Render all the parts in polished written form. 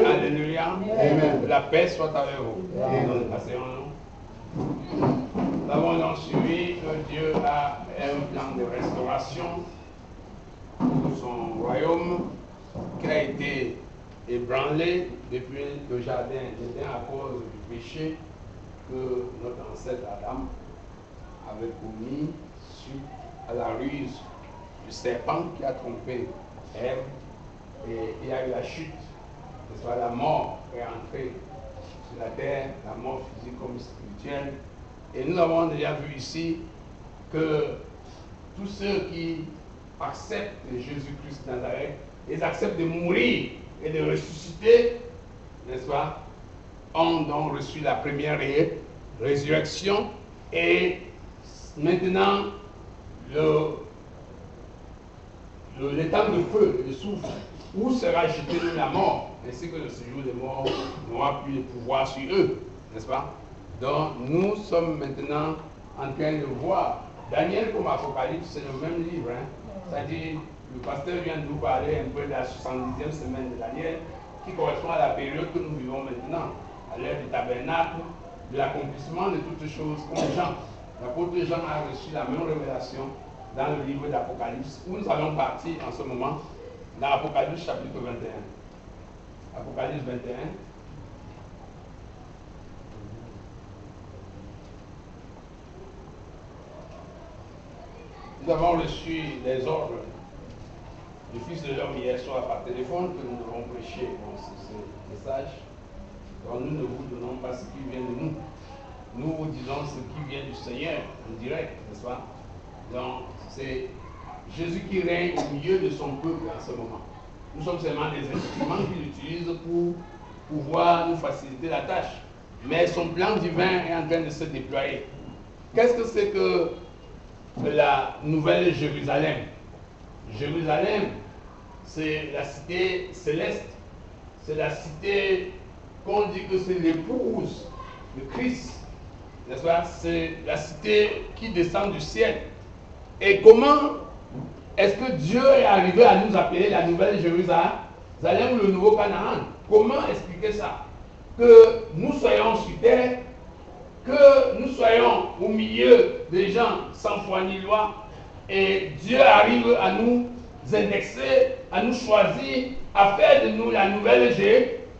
Alléluia. La paix soit avec vous. Asseyons-nous. Nous avons donc suivi que Dieu a un plan de restauration de son royaume qui a été ébranlé depuis le jardin d'Éden à cause du péché que notre ancêtre Adam avait commis suite à la ruse du serpent qui a trompé Ève, et il y a eu la chute, que ce soit la mort est entrée sur la terre, la mort physique comme spirituelle. Et nous avons déjà vu ici que tous ceux qui acceptent Jésus-Christ de Nazareth, ils acceptent de mourir et de ressusciter, n'est-ce pas, ont donc reçu la première résurrection. Et maintenant, l'étang de feu, le souffle, où sera jeté la mort, ainsi que le séjour des morts n'aura plus de pouvoir sur eux, n'est-ce pas? Donc nous sommes maintenant en train de voir Daniel comme Apocalypse, c'est le même livre, hein? C'est-à-dire le pasteur vient de nous parler un peu de la 70e semaine de Daniel, qui correspond à la période que nous vivons maintenant, à l'ère du tabernacle, de l'accomplissement de toutes choses comme Jean. L'apôtre Jean a reçu la même révélation dans le livre d'Apocalypse, où nous allons partir en ce moment, dans Apocalypse chapitre 21. Apocalypse 21. Nous avons reçu les ordres du Fils de l'homme hier soir par téléphone que nous avons prêché dans ce message. Donc nous ne vous donnons pas ce qui vient de nous. Nous vous disons ce qui vient du Seigneur en direct, n'est-ce pas? Donc c'est Jésus qui règne au milieu de son peuple en ce moment. Nous sommes seulement des instruments qu'il utilise pour pouvoir nous faciliter la tâche. Mais son plan divin est en train de se déployer. Qu'est-ce que c'est que la nouvelle Jérusalem? Jérusalem, c'est la cité céleste. C'est la cité qu'on dit que c'est l'épouse de Christ. N'est-ce pas? C'est la cité qui descend du ciel. Et comment est-ce que Dieu est arrivé à nous appeler la nouvelle Jérusalem ou le nouveau Canaan? Comment expliquer ça? Que nous soyons sur terre, que nous soyons au milieu des gens sans foi ni loi, et Dieu arrive à nous indexer, à nous choisir, à faire de nous la nouvelle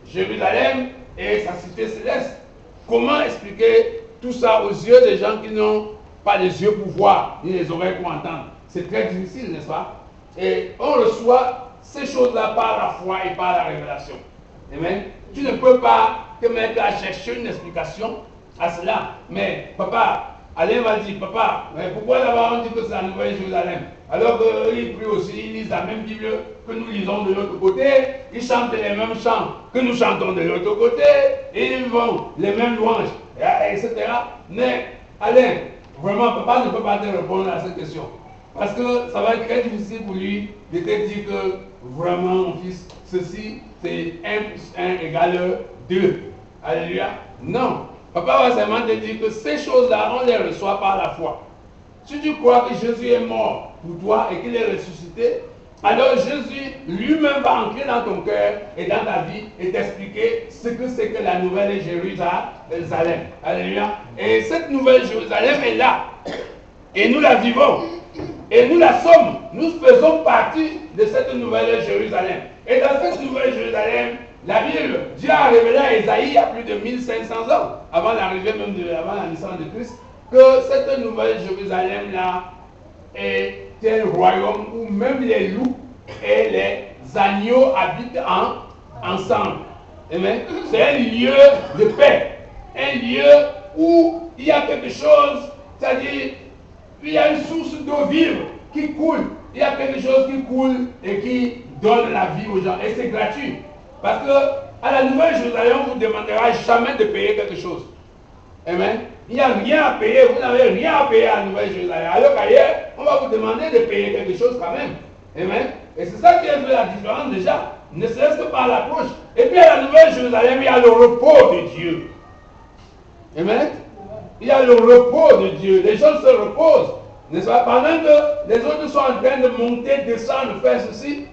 Jérusalem et sa cité céleste. Comment expliquer tout ça aux yeux des gens qui n'ont pas les yeux pour voir, ni les oreilles pour entendre? C'est très difficile, n'est-ce pas? Et on reçoit ces choses-là par la foi et par la révélation. Amen. Tu ne peux pas te mettre à chercher une explication à cela. Mais papa, Alain va dire, papa, mais pourquoi là-bas on dit que c'est la nouvelle Jérusalem? Alors qu'ils prient aussi, ils lisent la même Bible que nous lisons de l'autre côté, ils chantent les mêmes chants que nous chantons de l'autre côté, et ils vont les mêmes louanges, etc. Mais Alain, vraiment, papa ne peut pas te répondre à cette question. Parce que ça va être très difficile pour lui de te dire que vraiment, mon fils, ceci, c'est 1 plus 1 égale 2. Alléluia. Non. Papa va seulement te dire que ces choses-là, on les reçoit par la foi. Si tu crois que Jésus est mort pour toi et qu'il est ressuscité, alors Jésus lui-même va entrer dans ton cœur et dans ta vie et t'expliquer ce que c'est que la nouvelle Jérusalem. Alléluia. Et cette nouvelle Jérusalem est là. Et nous la vivons. Et nous la sommes. Nous faisons partie de cette nouvelle Jérusalem. Et dans cette nouvelle Jérusalem, la Bible, Dieu a révélé à Ésaïe il y a plus de 1500 ans, avant l'arrivée même avant la naissance de Christ, que cette nouvelle Jérusalem-là est un royaume où même les loups et les agneaux habitent ensemble. Amen. C'est un lieu de paix, un lieu où il y a quelque chose, c'est-à-dire il y a une source d'eau vive qui coule, il y a quelque chose qui coule et qui donne la vie aux gens, et c'est gratuit. Parce que à la nouvelle Jérusalem, on ne vous demandera jamais de payer quelque chose. Amen. Il n'y a rien à payer, vous n'avez rien à payer à la nouvelle Jérusalem. Alors qu'ailleurs, on va vous demander de payer quelque chose quand même. Amen. Et c'est ça qui a fait la différence déjà. ne serait-ce que par l'approche. Et puis à la Nouvelle Jérusalem, il y a le repos de Dieu. Amen. Il y a le repos de Dieu. Les gens se reposent. N'est-ce pas? Pendant que les autres sont en train de monter, descendre, faire ceci,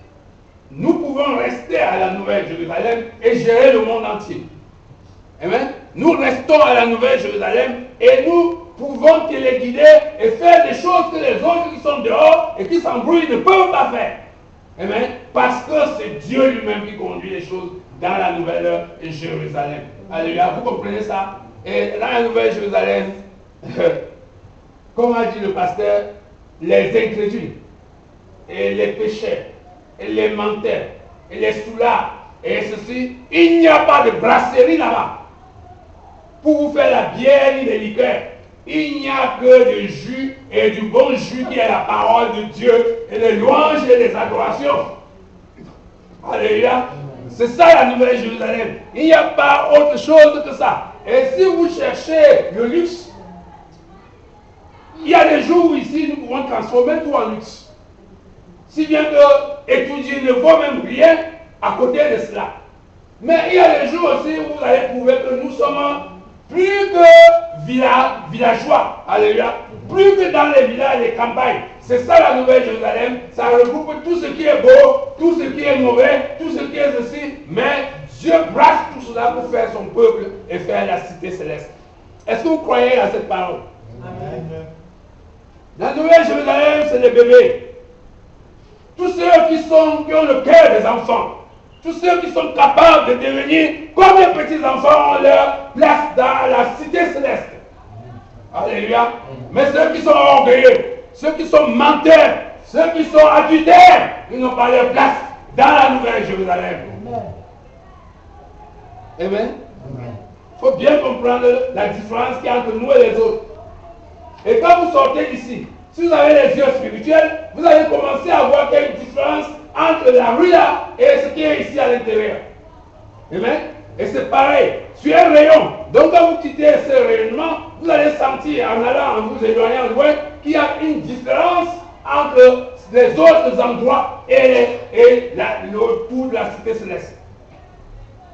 nous pouvons rester à la Nouvelle Jérusalem et gérer le monde entier. Amen. Nous restons à la Nouvelle Jérusalem et nous pouvons téléguider et faire des choses que les autres qui sont dehors et qui s'embrouillent ne peuvent pas faire. Amen. Parce que c'est Dieu lui-même qui conduit les choses dans la Nouvelle Jérusalem. Alléluia. Vous comprenez ça? Et dans la Nouvelle Jérusalem, comme a dit le pasteur, les incrédules et les pécheurs et les menteurs et les soulards et ceci, il n'y a pas de brasserie là-bas pour vous faire la bière ni des liqueurs. Il n'y a que du jus et du bon jus qui est la parole de Dieu et les louanges et les adorations. Alléluia. C'est ça la Nouvelle Jérusalem. Il n'y a pas autre chose que ça. Et si vous cherchez le luxe, il y a des jours où ici nous pouvons transformer tout en luxe. Si bien que étudier ne vaut même rien à côté de cela. Mais il y a des jours aussi où vous allez trouver que nous sommes plus que villageois, alléluia, plus que dans les villages et les campagnes. C'est ça la Nouvelle Jérusalem, ça regroupe tout ce qui est beau, tout ce qui est mauvais, tout ce qui est ceci, mais Dieu brasse tout cela pour faire son peuple et faire la cité céleste. Est-ce que vous croyez à cette parole? Amen. La Nouvelle Jérusalem, c'est les bébés. Tous ceux qui ont le cœur des enfants. Tous ceux qui sont capables de devenir comme les petits enfants ont leur place dans la cité céleste. Alléluia. Mais ceux qui sont orgueilleux, ceux qui sont menteurs, ceux qui sont adultères, ils n'ont pas leur place dans la Nouvelle Jérusalem. Amen. Il faut bien comprendre la différence qu'il y a entre nous et les autres. Et quand vous sortez d'ici, si vous avez les yeux spirituels, vous allez commencer à voir qu'il y a une différence entre la rue là et ce qui est ici à l'intérieur. Amen. Et c'est pareil, tu es un rayon. Donc quand vous quittez ce rayonnement, vous allez sentir en allant, en vous éloignant loin, qu'il y a une différence entre les autres endroits et le tour de la cité céleste.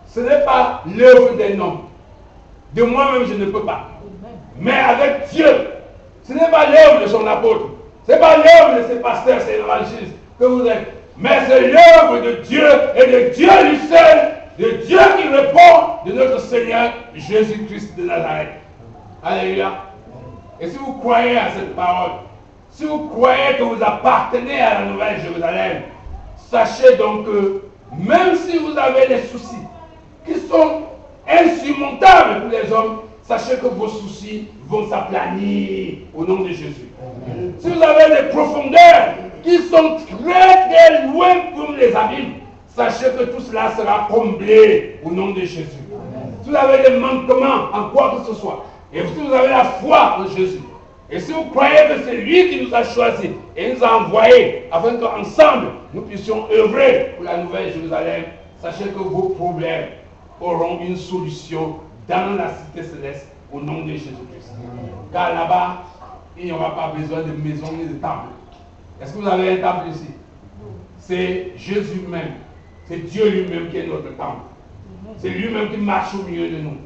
Ce n'est pas l'œuvre des hommes. De moi-même, je ne peux pas. Mais avec Dieu, ce n'est pas l'œuvre de son apôtre. Ce n'est pas l'œuvre de ses pasteurs, ses évangélistes que vous êtes. Mais c'est l'œuvre de Dieu et de Dieu lui seul, de Dieu qui répond de notre Seigneur Jésus-Christ de Nazareth. Alléluia. Et si vous croyez à cette parole, si vous croyez que vous appartenez à la Nouvelle Jérusalem, sachez donc que même si vous avez des soucis qui sont insurmontables pour les hommes, sachez que vos soucis vont s'aplanir au nom de Jésus. Si vous avez des profondeurs qui sont très très loin comme les abîmes, sachez que tout cela sera comblé au nom de Jésus. Si vous avez des manquements en quoi que ce soit, et si vous avez la foi en Jésus, et si vous croyez que c'est lui qui nous a choisis et nous a envoyés afin qu'ensemble nous puissions œuvrer pour la Nouvelle Jérusalem, sachez que vos problèmes auront une solution dans la cité céleste au nom de Jésus-Christ. Car là-bas, il n'y aura pas besoin de maison ni de temple. Est-ce que vous avez un temple ici? C'est Jésus même. C'est Dieu lui-même qui est notre temple. C'est lui-même qui marche au milieu de nous.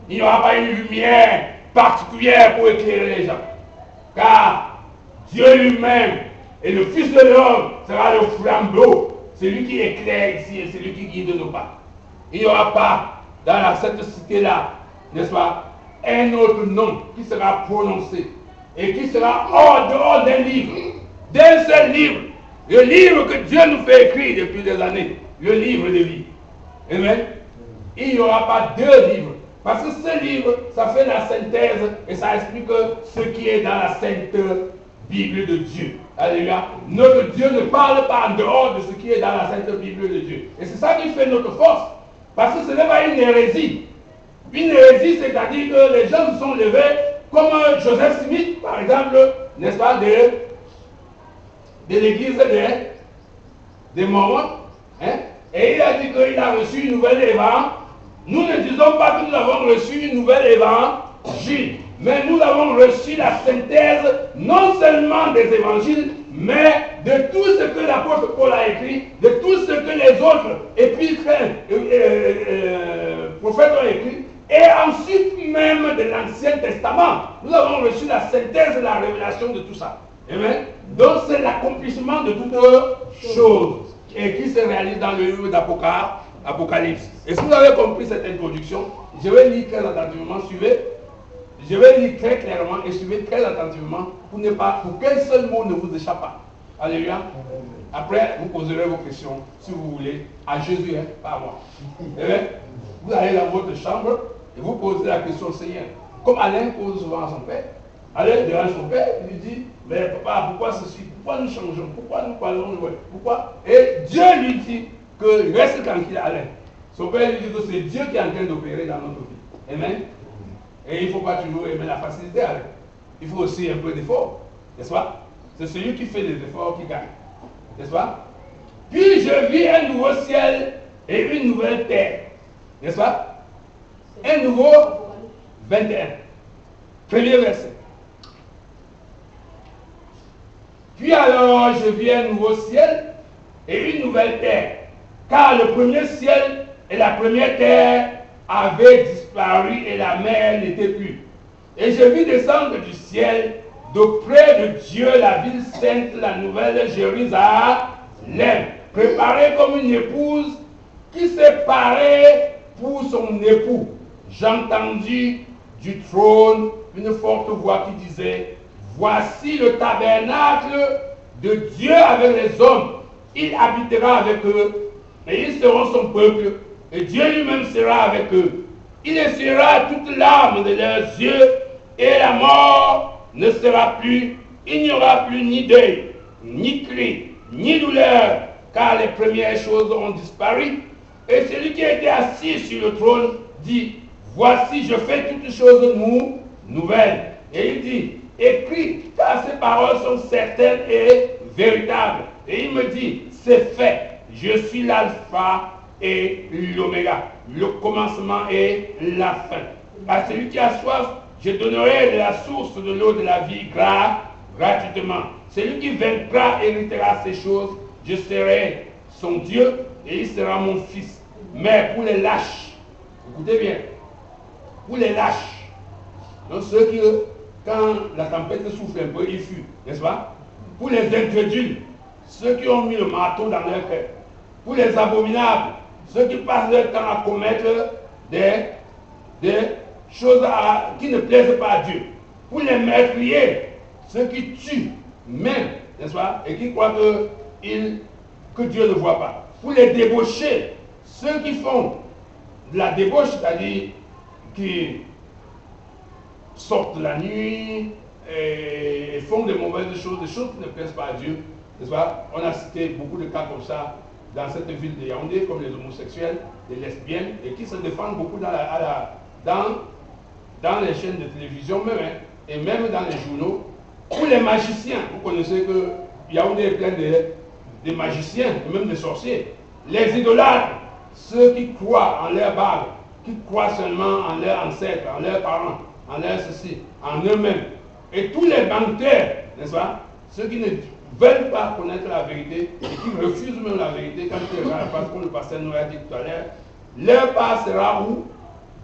Il n'y aura pas une lumière particulière pour éclairer les gens. Car Dieu lui-même et le Fils de l'homme sera le flambeau. C'est lui qui éclaire ici et c'est lui qui guide nos pas. Il n'y aura pas dans cette cité-là, n'est-ce pas, un autre nom qui sera prononcé et qui sera hors dehors d'un livre, d'un seul livre, le livre que Dieu nous fait écrire depuis des années, le livre de vie. Amen. Il n'y aura pas deux livres, parce que ce livre, ça fait la synthèse et ça explique ce qui est dans la sainte Bible de Dieu. Alléluia. Notre Dieu ne parle pas en dehors de ce qui est dans la sainte Bible de Dieu. Et c'est ça qui fait notre force, parce que ce n'est pas une hérésie. Une hérésie, c'est-à-dire que les gens se sont levés, comme Joseph Smith, par exemple, n'est-ce pas, de l'église des Mormons, hein? Et il a dit qu'il a reçu une nouvelle évangile. Nous ne disons pas que nous avons reçu une nouvelle évangile, mais nous avons reçu la synthèse non seulement des évangiles, Mais de tout ce que l'apôtre Paul a écrit, de tout ce que les autres épîtres, prophètes ont écrit, et ensuite même de l'Ancien Testament, nous avons reçu la synthèse et la révélation de tout ça. Amen. Donc c'est l'accomplissement de toutes choses et qui se réalise dans le livre d'Apocalypse. Et si vous avez compris cette introduction, je vais lire très attentivement, suivez. Je vais lire très clairement et suivez très attentivement pour qu'un seul mot ne vous échappe pas. Alléluia. Après, vous poserez vos questions, si vous voulez, à Jésus, hein, pas à moi. Vous allez dans votre chambre et vous posez la question au Seigneur. Comme Alain pose souvent à son père. Alain devant son père, il lui dit, mais papa, pourquoi ceci? Pourquoi nous changeons? Pourquoi nous parlons? Pourquoi? Et Dieu lui dit que reste tranquille, Alain. Son père lui dit que c'est Dieu qui est en train d'opérer dans notre vie. Amen. Et il ne faut pas toujours aimer la facilité, Alain. Il faut aussi un peu d'effort, n'est-ce pas? C'est celui qui fait des efforts qui gagne, n'est-ce pas? Puis je vis un nouveau ciel et une nouvelle terre, n'est-ce pas? Un nouveau 21. Premier verset. Puis alors je vis un nouveau ciel et une nouvelle terre, car le premier ciel et la première terre avaient disparu et la mer n'était plus. Et je vis descendre du ciel, d'auprès de Dieu, la ville sainte, la nouvelle Jérusalem, préparée comme une épouse qui s'est parée pour son époux. J'entendis du trône une forte voix qui disait, voici le tabernacle de Dieu avec les hommes. Il habitera avec eux, et ils seront son peuple, et Dieu lui-même sera avec eux. Il essuiera toutes larmes de leurs yeux, et la mort ne sera plus. Il n'y aura plus ni deuil, ni cri, ni douleur, car les premières choses ont disparu. Et celui qui était assis sur le trône dit, voici, je fais toutes choses nouvelles. Et il dit, écris, car ces paroles sont certaines et véritables. Et il me dit, c'est fait. Je suis l'alpha et l'oméga, le commencement et la fin. À celui qui a soif, je donnerai de la source de l'eau de la vie gratuitement. Celui qui vaincra héritera ces choses. Je serai son Dieu et il sera mon fils. Mais pour les lâches, écoutez bien, pour les lâches, donc ceux qui, quand la tempête souffle un peu, ils fuient, n'est-ce pas? Pour les incrédules, ceux qui ont mis le marteau dans leur cœur. Pour les abominables, ceux qui passent leur temps à commettre des choses qui ne plaisent pas à Dieu. Pour les meurtriers, ceux qui tuent même, n'est-ce pas, et qui croient que Dieu ne voit pas. Pour les débauchés, ceux qui font de la débauche, c'est-à-dire qui sortent la nuit et font des mauvaises choses, des choses qui ne plaisent pas à Dieu, n'est-ce pas? On a cité beaucoup de cas comme ça dans cette ville de Yaoundé, comme les homosexuels, les lesbiennes, et qui se défendent beaucoup dans les chaînes de télévision même, hein, et même dans les journaux. Pour les magiciens, vous connaissez que Yaoundé est plein de magiciens, et même de sorciers. Les idolâtres, ceux qui croient en leur barbe, qui croient seulement en leurs ancêtres, en leurs parents, en leur ceci, en eux-mêmes. Et tous les menteurs, n'est-ce pas? Ceux qui ne veulent pas connaître la vérité et qui refusent même la vérité quand ils regardent, parce que le pasteur nous a dit tout à l'heure, leur part sera où?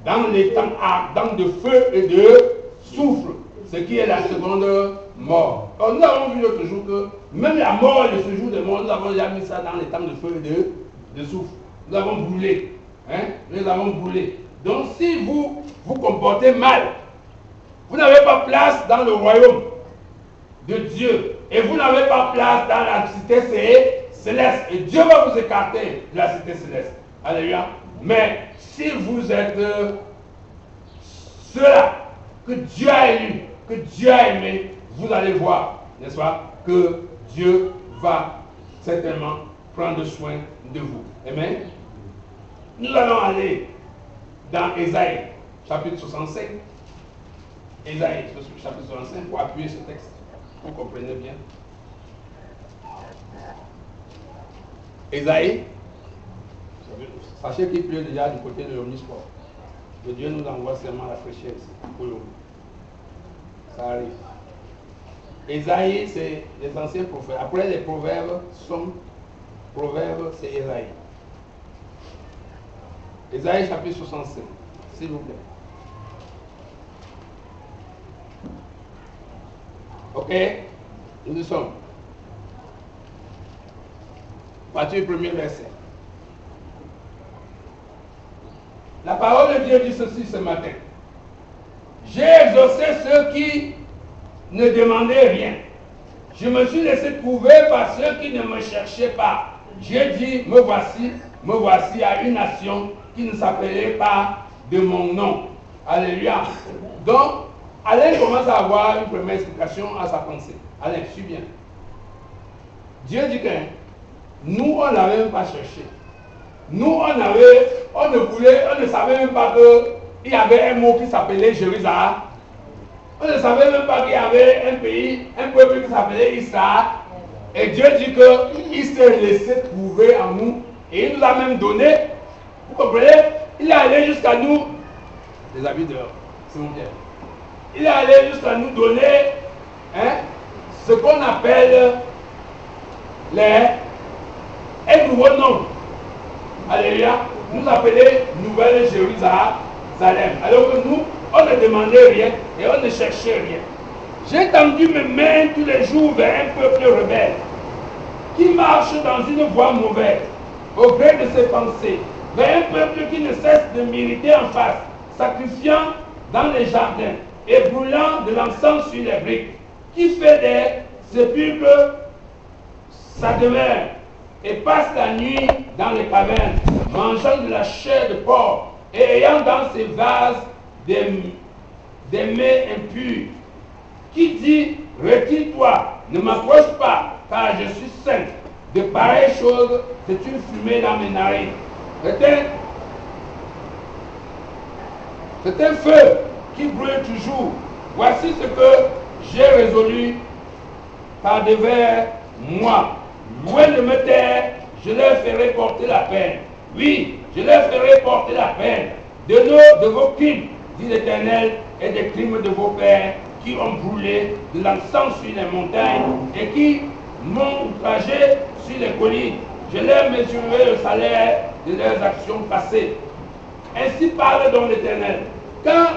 Dans les temps ardents de feu et de soufre, ce qui est la seconde mort. Alors, nous avons vu l'autre jour que même la mort de ce jour de mort, nous avons déjà mis ça dans les temps de feu et de soufre. Nous avons brûlé. Hein? Nous avons brûlé. Donc si vous vous comportez mal, vous n'avez pas place dans le royaume de Dieu. Et vous n'avez pas place dans la cité céleste. Et Dieu va vous écarter de la cité céleste. Alléluia. Mais si vous êtes ceux-là que Dieu a élus, que Dieu a aimé, vous allez voir, n'est-ce pas, que Dieu va certainement prendre soin de vous. Amen. Nous allons aller dans Ésaïe, chapitre 65. Ésaïe, chapitre 65, pour appuyer ce texte. Vous comprenez bien. Ésaïe, sachez qu'il pleut déjà du côté de l'omnisport. Que Dieu nous envoie seulement la fraîcheur ici, pour l'eau. Ça arrive. Ésaïe, c'est les anciens prophètes. Après les proverbes, c'est Ésaïe. Ésaïe chapitre 65, s'il vous plaît. Ok, nous sommes. Partie du premier verset. La parole de Dieu dit ceci ce matin. J'ai exaucé ceux qui ne demandaient rien. Je me suis laissé trouver par ceux qui ne me cherchaient pas. J'ai dit, me voici à une nation qui ne s'appelait pas de mon nom. Alléluia. Donc, Alain commence à avoir une première explication à sa pensée. Alain, suis bien. Dieu dit que nous, on n'avait même pas cherché. Nous, on ne savait même pas qu'il y avait un mot qui s'appelait Jérusalem. On ne savait même pas qu'il y avait un pays, un peuple qui s'appelait Israël. Et Dieu dit qu'il s'est laissé trouver en nous. Et il nous a même donné, vous comprenez, il est allé jusqu'à nous, les habits dehors, c'est mon Pierre. Il est allé jusqu'à nous donner ce qu'on appelle un nouveau nom. Alléluia. Nous appeler Nouvelle Jérusalem. Alors que nous, on ne demandait rien et on ne cherchait rien. J'ai tendu mes mains tous les jours vers un peuple rebelle qui marche dans une voie mauvaise, au gré de ses pensées, vers un peuple qui ne cesse de m'irriter en face, sacrifiant dans les jardins et brûlant de l'encens sur les briques, qui fait des sépulcres sa demeure et passe la nuit dans les cavernes, mangeant de la chair de porc et ayant dans ses vases des mets impurs, qui dit, retire-toi, ne m'approche pas, car je suis saint. De pareilles choses, c'est une fumée dans mes narines. C'est un feu qui brûle toujours. Voici ce que j'ai résolu par devers moi. Loin de me taire, je leur ferai porter la peine. Oui, je leur ferai porter la peine de vos crimes, dit l'Éternel, et des crimes de vos pères qui ont brûlé de l'encens sur les montagnes et qui m'ont outragé sur les collines. Je leur mesurerai le salaire de leurs actions passées. Ainsi parle donc l'Éternel. Quand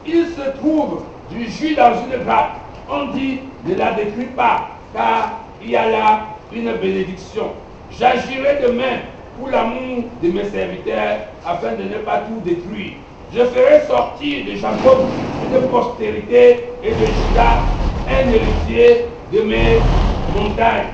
il se trouve du jus dans une grappe, on dit ne la détruis pas, car il y a là une bénédiction. J'agirai demain pour l'amour de mes serviteurs afin de ne pas tout détruire. Je ferai sortir de Jacob une postérité et de Juda un héritier de mes montagnes.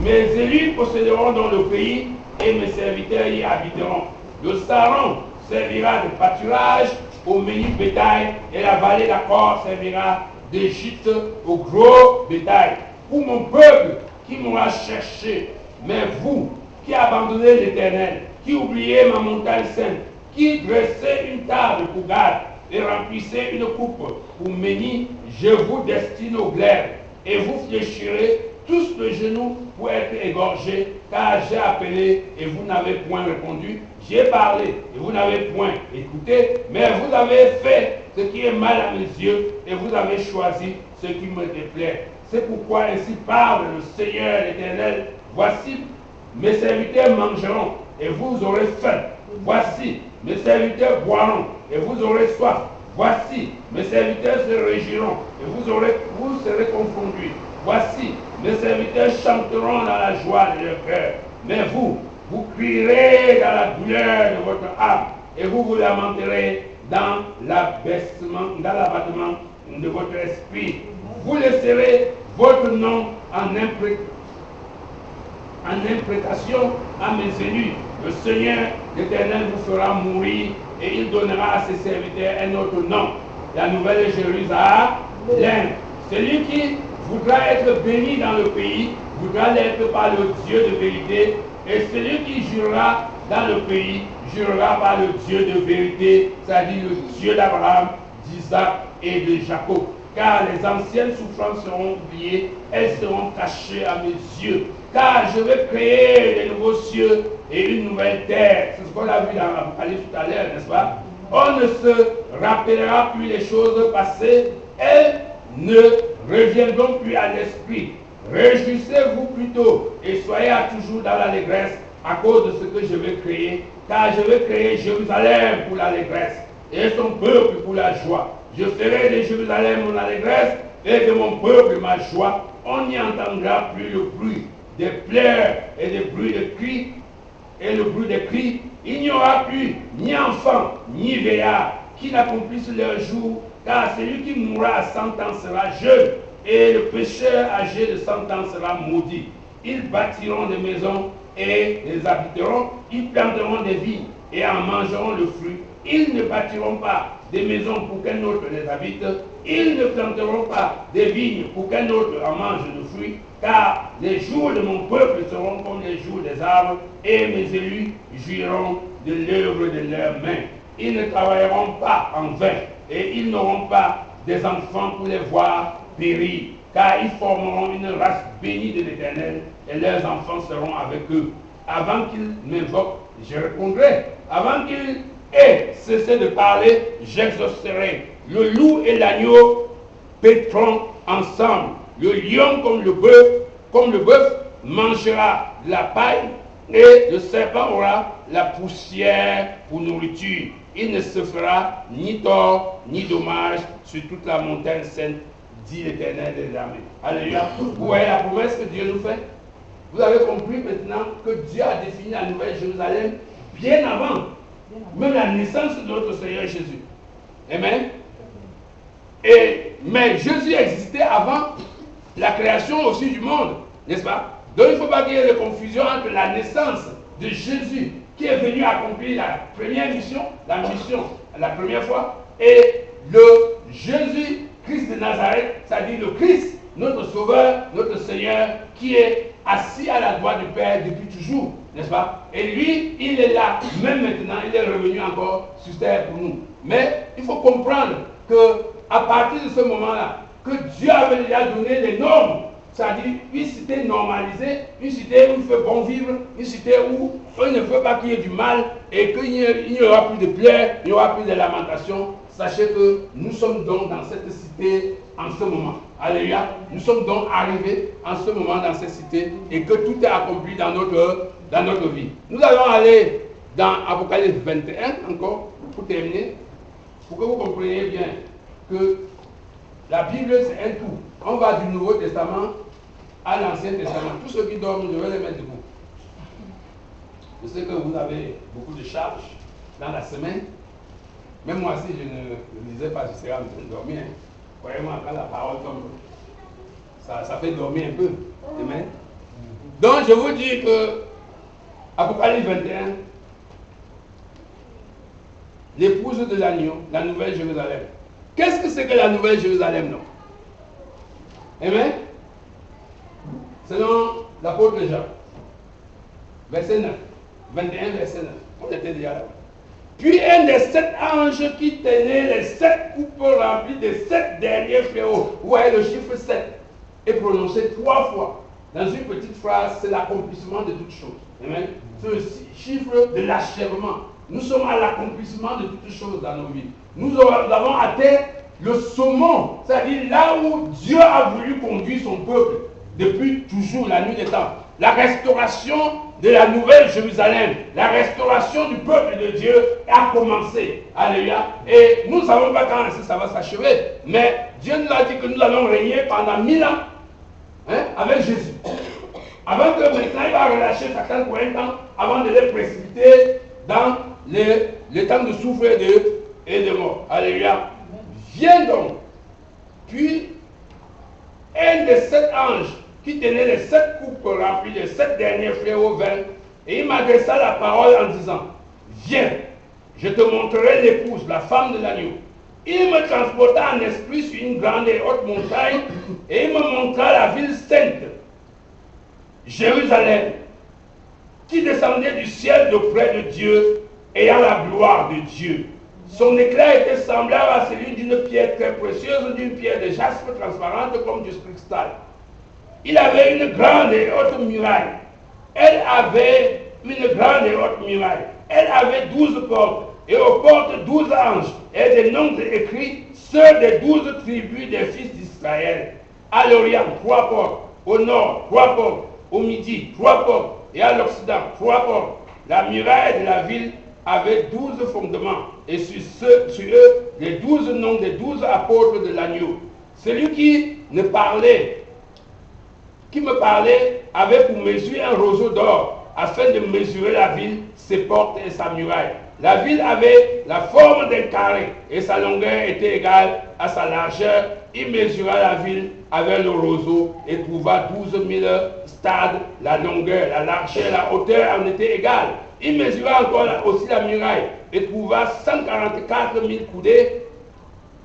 Mes élus posséderont dans le pays et mes serviteurs y habiteront. Le Saron servira de pâturage au menu bétail et la vallée d'Accor servira d'Égypte au gros bétail. Pour mon peuple qui m'aura cherché, mais vous qui abandonnez l'Éternel, qui oubliez ma montagne sainte, qui dressez une table pour Gad et remplissez une coupe pour Méni, je vous destine au glaive et vous fléchirez tous le genou pour être égorgés, car j'ai appelé et vous n'avez point répondu, j'ai parlé et vous n'avez point écouté, mais vous avez fait ce qui est mal à mes yeux et vous avez choisi ce qui me déplaît. C'est pourquoi ainsi parle le Seigneur l'Éternel, voici mes serviteurs mangeront et vous aurez faim. Voici mes serviteurs boiront et vous aurez soif. Voici mes serviteurs se réjouiront et vous serez confondus. Voici mes serviteurs chanteront dans la joie de leur cœur. Mais vous crierez dans la douleur de votre âme et vous lamenterez dans l'abattement de votre esprit. Vous laisserez votre nom en imprécation à mes élus. Le Seigneur l'Éternel vous fera mourir et il donnera à ses serviteurs un autre nom. La nouvelle Jérusalem. Celui qui voudra être béni dans le pays voudra l'être par le Dieu de vérité, et celui qui jurera dans le pays jurera par le Dieu de vérité, c'est-à-dire le Dieu d'Abraham, d'Isaac et de Jacob. Car les anciennes souffrances seront oubliées, elles seront cachées à mes yeux. Car je vais créer de nouveaux cieux et une nouvelle terre. C'est ce qu'on a vu dans l'Apocalypse tout à l'heure, n'est-ce pas? On ne se rappellera plus les choses passées, elles ne reviendront plus à l'esprit. Réjouissez-vous plutôt et soyez toujours dans l'allégresse à cause de ce que je vais créer, car je vais créer Jérusalem pour l'allégresse et son peuple pour la joie. Je ferai de Jérusalem mon allégresse et de mon peuple ma joie. On n'y entendra plus le bruit des pleurs et des bruits de cris et le bruit des cris. Il n'y aura plus ni enfant ni vieillard qui n'accomplissent leur jour, car celui qui mourra à 100 ans sera jeune et le pécheur âgé de 100 ans sera maudit. Ils bâtiront des maisons et les habiteront, ils planteront des vignes et en mangeront le fruit. Ils ne bâtiront pas des maisons pour qu'un autre les habite, ils ne planteront pas des vignes pour qu'un autre en mange le fruit, car les jours de mon peuple seront comme les jours des arbres, et mes élus jouiront de l'œuvre de leurs mains. Ils ne travailleront pas en vain, et ils n'auront pas des enfants pour les voir périr, car ils formeront une race bénie de l'Éternel, et leurs enfants seront avec eux. Avant qu'ils m'invoquent, je répondrai. Avant qu'ils aient cessé de parler, j'exaucerai. Le loup et l'agneau paîtront ensemble. Le lion comme le bœuf mangera la paille, et le serpent aura la poussière pour nourriture. Il ne se fera ni tort ni dommage sur toute la montagne sainte, dit l'Éternel des armées. Alléluia. Vous voyez la promesse que Dieu nous fait? Vous avez compris maintenant que Dieu a défini la Nouvelle Jérusalem bien avant même la naissance de notre Seigneur Jésus. Amen. Mais Jésus existait avant la création aussi du monde, n'est-ce pas? Donc il ne faut pas qu'il y ait de confusion entre la naissance de Jésus qui est venu accomplir la première mission, la première fois, et le Jésus Christ de Nazareth, c'est-à-dire le Christ, notre Sauveur, notre Seigneur, qui est assis à la droite du Père depuis toujours, n'est-ce pas? Et lui, il est là, même maintenant, il est revenu encore sur terre pour nous. Mais il faut comprendre que à partir de ce moment-là, que Dieu avait déjà donné les normes, c'est-à-dire une cité normalisée, une cité où il fait bon vivre, une cité où on ne veut pas qu'il y ait du mal et qu'il n'y aura plus de pleurs, il n'y aura plus de lamentations. Sachez que nous sommes donc dans cette cité en ce moment. Alléluia. Nous sommes donc arrivés en ce moment dans cette cité et que tout est accompli dans notre vie. Nous allons aller dans Apocalypse 21 encore pour terminer, pour que vous compreniez bien que la Bible c'est un tout. On va du Nouveau Testament à l'Ancien Testament. Tous ceux qui dorment, je vais les mettre debout. Je sais que vous avez beaucoup de charges dans la semaine. Même moi, si je ne lisais pas, je serais en train de dormir. Croyez-moi, quand la parole tombe, ça fait dormir un peu. Amen. Donc, je vous dis que Apocalypse 21, l'épouse de l'agneau, la Nouvelle Jérusalem. Qu'est-ce que c'est que la Nouvelle Jérusalem, non? Amen. Selon l'apôtre Jean, verset 9, 21, verset 9. On était déjà là. Puis un des 7 anges qui tenait les 7 coupes remplies des 7 derniers fléaux. Vous voyez, le chiffre 7 est prononcé 3 fois. Dans une petite phrase, c'est l'accomplissement de toutes choses. Amen. C'est le chiffre de l'achèvement. Nous sommes à l'accomplissement de toutes choses dans nos vies. Nous avons atteint le saumon, c'est-à-dire là où Dieu a voulu conduire son peuple depuis toujours, la nuit des temps. La restauration de la Nouvelle Jérusalem, la restauration du peuple de Dieu a commencé. Alléluia. Et nous ne savons pas quand ça va s'achever, mais Dieu nous a dit que nous allons régner pendant 1000 ans avec Jésus. Avant que maintenant il va relâcher Satan pour un temps, avant de les précipiter dans les temps de souffle et de mort. Alléluia. Viens donc. Puis, un des 7 anges qui tenait les 7 coupes remplies des 7 derniers fléaux vint, et il m'adressa la parole en disant, viens, je te montrerai l'épouse, la femme de l'agneau. Il me transporta en esprit sur une grande et haute montagne, et il me montra la ville sainte, Jérusalem, qui descendait du ciel d'auprès de Dieu, ayant la gloire de Dieu. Son éclat était semblable à celui d'une pierre très précieuse, d'une pierre de jaspe transparente comme du cristal. Il avait une grande et haute muraille. Elle avait une grande et haute muraille. Elle avait 12 portes, et aux portes 12 anges, et des noms écrits, ceux des 12 tribus des fils d'Israël. À l'Orient, 3 portes. Au nord, 3 portes. Au midi, 3 portes. Et à l'Occident, 3 portes. La muraille de la ville avait 12 fondements. Et sur eux, les 12 noms des 12 apôtres de l'agneau. Celui qui me parlait, avait pour mesure un roseau d'or, afin de mesurer la ville, ses portes et sa muraille. La ville avait la forme d'un carré, et sa longueur était égale à sa largeur. Il mesura la ville avec le roseau et trouva 12 000 stades. La longueur, la largeur, la hauteur en étaient égales. Il mesura encore aussi la muraille et trouva 144 000 coudées,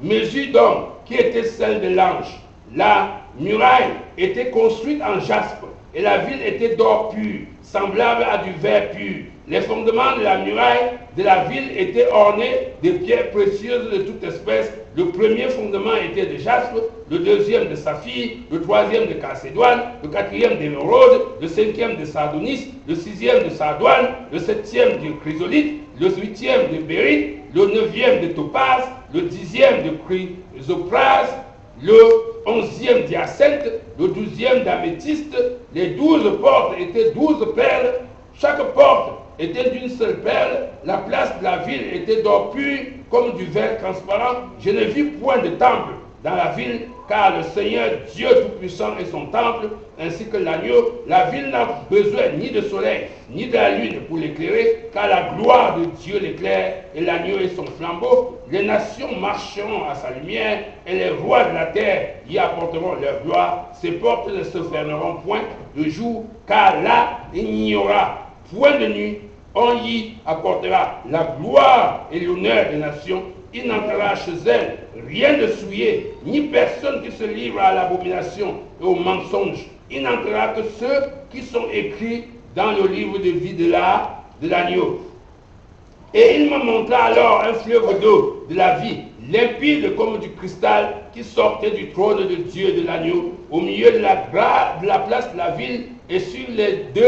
mesure d'homme, qui était celle de l'ange. La muraille était construite en jaspe et la ville était d'or pur, semblable à du verre pur. Les fondements de la muraille de la ville étaient ornés de pierres précieuses de toute espèce. Le premier fondement était de jaspe, le deuxième de saphir, le troisième de calcédoine, le quatrième d'émeraude, le cinquième de sardonis, le sixième de sardoine, le septième de chrysolite, le huitième de bérite, le neuvième de topaz, le dixième de chrysoprase, le 11e d'hyacinthe, le 12e d'améthyste. Les 12 portes étaient 12 perles. Chaque porte était d'une seule perle. La place de la ville était d'or pur comme du verre transparent. Je ne vis point de temple dans la ville, car le Seigneur Dieu Tout-Puissant est son temple, ainsi que l'agneau. La ville n'a besoin ni de soleil, ni de la lune pour l'éclairer, car la gloire de Dieu l'éclaire, et l'agneau est son flambeau. Les nations marcheront à sa lumière, et les rois de la terre y apporteront leur gloire. Ses portes ne se fermeront point de jour, car là, il n'y aura point de nuit. On y apportera la gloire et l'honneur des nations. Il n'entrera chez elle rien de souillé, ni personne qui se livre à l'abomination et au mensonge. Il n'entrera que ceux qui sont écrits dans le livre de vie de l'agneau. Et il me montra alors un fleuve d'eau de la vie, limpide comme du cristal, qui sortait du trône de Dieu et de l'agneau, au milieu de la place de la ville, et sur les 2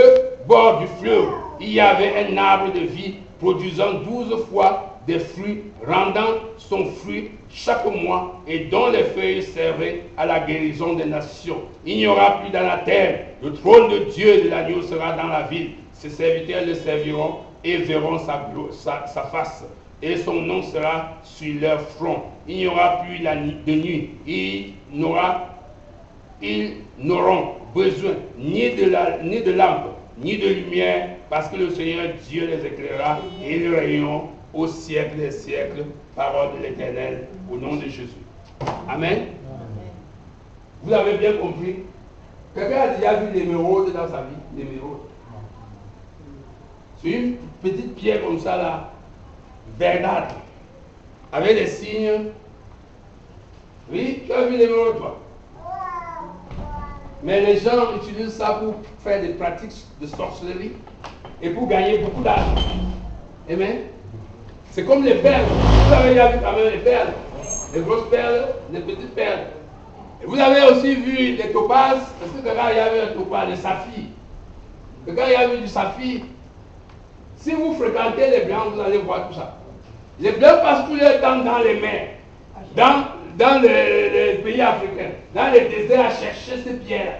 bords du fleuve, il y avait un arbre de vie produisant 12 fois des fruits, rendant son fruit chaque mois, et dont les feuilles servaient à la guérison des nations. Il n'y aura plus dans la terre. Le trône de Dieu et de l'agneau sera dans la ville. Ses serviteurs le serviront et verront sa face, et son nom sera sur leur front. Il n'y aura plus de nuit. Ils n'auront besoin ni de lampe, ni de lumière, parce que le Seigneur Dieu les éclairera, et ils règneront au siècle des siècles. Parole de l'Éternel, au nom de Jésus. Amen. Vous avez bien compris? Quelqu'un a déjà vu l'émeraude dans sa vie? L'émeraude. C'est une petite pierre comme ça là, verdâtre, avec des signes. Oui, tu as vu l'émeraude toi? Mais les gens utilisent ça pour faire des pratiques de sorcellerie et pour gagner beaucoup d'argent. Amen. C'est comme les perles. Vous avez déjà vu quand même les perles. Les grosses perles, les petites perles. Et vous avez aussi vu les topazes. Est-ce que quelqu'un y a vu un topaz, les saphirs? Quelqu'un y a vu du saphir? Si vous fréquentez les blancs, vous allez voir tout ça. Les blancs passent tout leur temps dans les mers, dans les pays africains, dans les déserts à chercher ces pierres.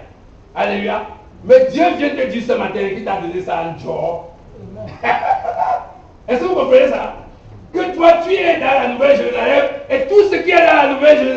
Alléluia. Mais Dieu vient te dire ce matin qu'il t'a donné ça en jour. Est-ce que vous comprenez ça? Que toi tu es dans la Nouvelle Jérusalem et tout ce qui est dans la Nouvelle Jérusalem